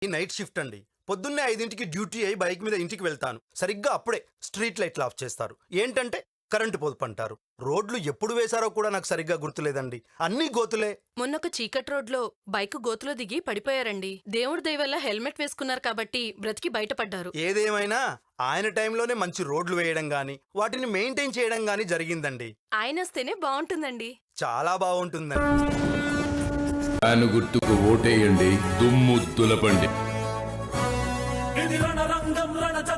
ఈ night shift అండి. పొద్దున్నే 5ంటికి డ్యూటీ అయి బైక్ మీద ఇంటికి వెళ్తాను. సరిగ్గా అప్పుడే స్ట్రీట్ లైట్లు ఆఫ్ చేస్తారు. ఏంటంటే కరెంటు పొదుపు అంటారు. రోడ్లు ఎప్పుడు వేశారో కూడా నాకు సరిగ్గా గుర్తులేదండి. అన్నీ గోతులే. మొన్నొక చీకటి రోడ్లో బైక్ గోతులో దిగి పడిపోయారండి. దేవుడి దయ వల్ల హెల్మెట్ వేసుకున్నారు కాబట్టి బ్రతికి బయటపడ్డారు. ఏదేమైనా ఆయన టైంలోనే మంచి రోడ్లు వేయడం గాని వాటిని మెయింటైన్ చేయడం గాని జరిగిందండి. ఆయన వస్తేనే బాగుంటుందండి. చాలా బాగుంటుందండి. ఫ్యాను గుర్తుకు ఓటేయండి, దుమ్ము దులపండి. ఇది రణరంగం రణచ